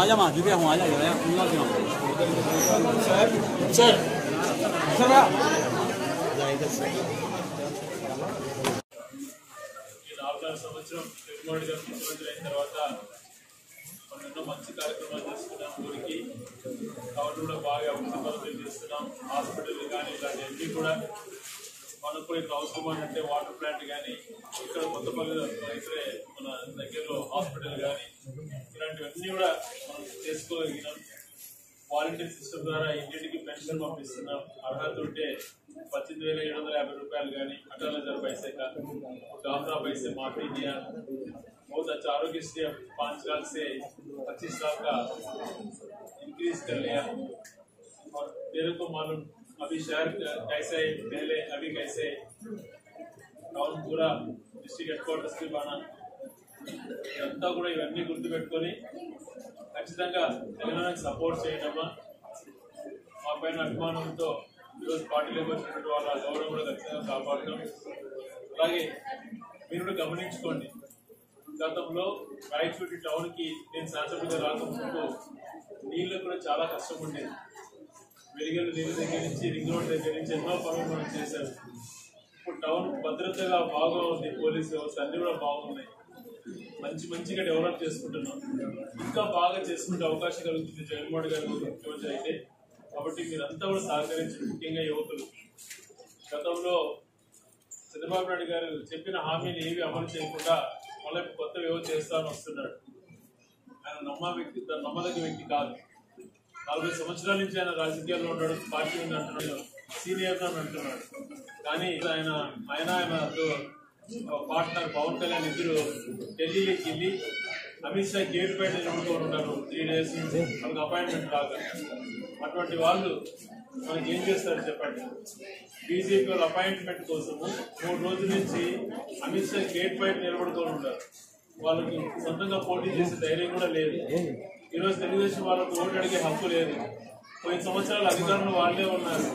आजा मां जुबे हूं आजा जरा उल्ला क्यों सर सर सर ఈ 4 సంవత్సరం జగన్మోహన్ గారు ముఖ్యమంత్రి అయిన తర్వాత మనం ఎన్నో మంచి కార్యక్రమాలు చేస్తున్నాం. ఊరికి కాబట్టి కూడా బాగా అభివృద్ధి పనులు చేస్తున్నాం. హాస్పిటల్ కానీ ఇలాంటివన్నీ కూడా మనకు కూడా ఇక్కడ అవసరం అంటే వాటర్ ప్లాంట్ కానీ ఇక్కడ కొత్తపల్లి ఇక్కడే మన దగ్గరలో హాస్పిటల్ కానీ ఇలాంటివన్నీ కూడా మనం చేసుకోగలిగినాం. వాలంటీర్ సిస్టమ్ ద్వారా ఇంటింటికి పెన్షన్ పంపిస్తున్నాం. అర్హత ఉంటే 18,750 रुपये కానీ 18,000 पैसे का गामरा पैसे माफी दिया. बहुत अच्छा आरोग्यश्री 5 लाख से 25 लाख का इंक्रीज कर लिया. और तेरे को मालूम अभी शहर कैसे पहले अभी कैसे टाउन पूरा डिस्ट्रिक्ट हेडक्वार्टर्स की बना అంతా కూడా ఇవన్నీ గుర్తుపెట్టుకొని ఖచ్చితంగా తెలంగాణ సపోర్ట్ చేయడమా మా పైన అభిమానంతో ఈరోజు పార్టీలోకి వచ్చినటువంటి వాళ్ళ గౌరవం కూడా ఖచ్చితంగా కాపాడడం. అలాగే మీరు కూడా గమనించుకోండి, గతంలో రాయచూటి టౌన్కి నేను శాసనసభ్యుడిగా రాకముందు నీళ్ళు కూడా చాలా కష్టం ఉండేది. వెలిగల నీళ్ళ దగ్గర నుంచి రింగ్ రోడ్ దగ్గర నుంచి ఎన్నో పనులు మనం చేశారు. ఇప్పుడు టౌన్ భద్రతగా బాగా ఉంది, పోలీసు వ్యవస్థ అన్ని కూడా బాగున్నాయి. మంచిగా డెవలప్ చేసుకుంటున్నాం. ఇంకా బాగా చేసుకుంటే అవకాశం కలుగుతుంది జగన్మోహన్ గారు ముఖ్యమంత్రి అయితే. కాబట్టి మీరంతా కూడా సహకరించండి, ముఖ్యంగా యువకులు. గతంలో చంద్రబాబు నాయుడు గారు చెప్పిన హామీని ఏవి అమలు చేయకుండా మళ్ళీ కొత్త వ్యవస్థ చేస్తానని వస్తున్నాడు. ఆయన నమ్మదగ్గ వ్యక్తి కాదు. 40 సంవత్సరాల నుంచి ఆయన రాజకీయాల్లో ఉన్నాడు, పార్టీ ఉంది అంటున్నాడు, సీనియర్ అని అంటున్నాడు. కానీ ఆయన పార్ట్నర్ పవన్ కళ్యాణ్ ఇద్దరు ఢిల్లీకి వెళ్ళి అమిత్ షా గేట్ పైన నిలబడుకొని ఉన్నారు 3 days నుంచి. మనకు అపాయింట్మెంట్ రాగా అటువంటి వాళ్ళు మనకి ఏం చేస్తారు చెప్పండి. బీజేపీ వాళ్ళ అపాయింట్మెంట్ కోసము 3 రోజుల నుంచి అమిత్ షా గేట్ పైన నిలబడుకొని ఉన్నారు. వాళ్ళకి సొంతంగా పోటీ చేసే ధైర్యం కూడా లేదు. ఈరోజు తెలుగుదేశం వాళ్ళకు ఓటు అడిగే హక్కు లేదు. పోయిన సంవత్సరాలు అధికారంలో వాళ్ళే ఉన్నారు,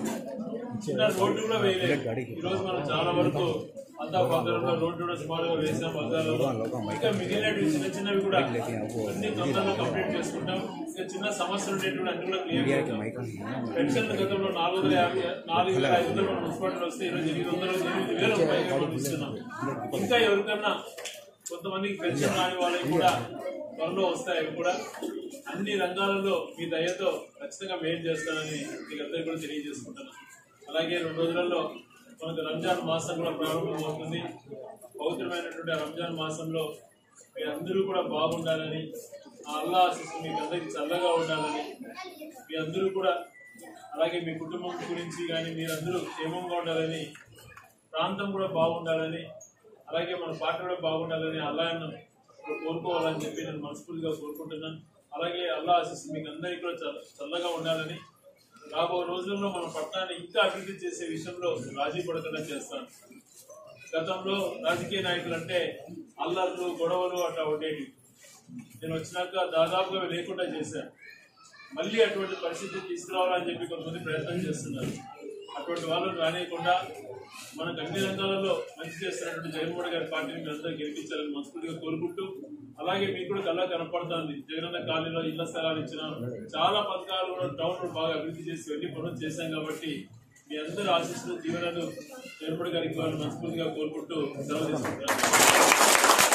చిన్న రోడ్డు కూడా వేయలేదు. ఈరోజు మనం చాలా వరకు అంతా బంగారంలో రోడ్డు కూడా సుమారుగా వేసాం. బజార్లో ఇంకా మిగిలినవి చిన్నవి కూడా అన్ని తొందరలో కంప్లీట్ చేసుకుంటాం. ఇంకా చిన్న సమస్యలు ఉండేటువంటి అన్ని కూడా క్లియర్ చేస్తాం. పెన్షన్ గతంలో 4,500 మన మున్సిపాలిటీలో వస్తే ఈరోజు 8,000 రూపాయలు మనం ఇస్తున్నాం. ఇంకా ఎవరికన్నా కొంతమందికి పెన్షన్ రాని వాళ్ళకి కూడా త్వరలో వస్తాయి. అవి కూడా అన్ని రంగాలలో మీ దయతో ఖచ్చితంగా మెయిన్ చేస్తానని మీకు అందరికీ కూడా తెలియజేసుకుంటాను. అలాగే 2 రోజులలో మనకు రంజాన్ మాసం కూడా ప్రారంభమవుతుంది. పవిత్రమైనటువంటి రంజాన్ మాసంలో మీరందరూ కూడా బాగుండాలని, అల్లాహ్ ఆశీస్సులు మీకు అందరికీ చల్లగా ఉండాలని, మీ అందరూ కూడా అలాగే మీ కుటుంబం గురించి కానీ మీరందరూ క్షేమంగా ఉండాలని, ప్రాంతం కూడా బాగుండాలని, అలాగే మన పార్టీ కూడా బాగుండాలని అల్లాహ్ను కోరుకోవాలని చెప్పి నేను మనస్ఫూర్తిగా కోరుకుంటున్నాను. అలాగే అల్లాహ్ ఆశీస్సులు మీకు అందరికీ కూడా చల్లగా ఉండాలని, రాబో రోజుల్లో మన పట్టణాన్ని ఇంకా అభివృద్ధి చేసే విషయంలో రాజీ పడకుండా చేస్తాను. గతంలో రాజకీయ నాయకులు అంటే అల్లర్లు గొడవలు అట్లా ఉండేవి. నేను వచ్చినాక దాదాపుగా లేకుండా చేశాను. మళ్ళీ అటువంటి పరిస్థితి తీసుకురావాలని చెప్పి కొంతమంది ప్రయత్నం చేస్తున్నారు. అటువంటి వాళ్ళని రానియకుండా మనకు అన్ని రంగాలలో మంచి చేస్తున్నటువంటి జగన్మోహన్ గారి పార్టీని మీరు అందరూ గెలిపించాలని మనస్ఫూర్తిగా కోరుకుంటూ, అలాగే మీకు కూడా కళ్ళ కనపడుతుంది జగనన్న కాలనీలో ఇళ్ల స్థలాలు ఇచ్చిన చాలా పథకాలు కూడా టౌన్ బాగా అభివృద్ధి చేసి వెళ్ళి పనులు చేశాం. కాబట్టి మీ అందరూ ఆశిస్తున్న జీవనాలు జగన్మోహన్ గారికి మనస్ఫూర్తిగా కోరుకుంటూ సెలవు తీసుకుంటున్నాను.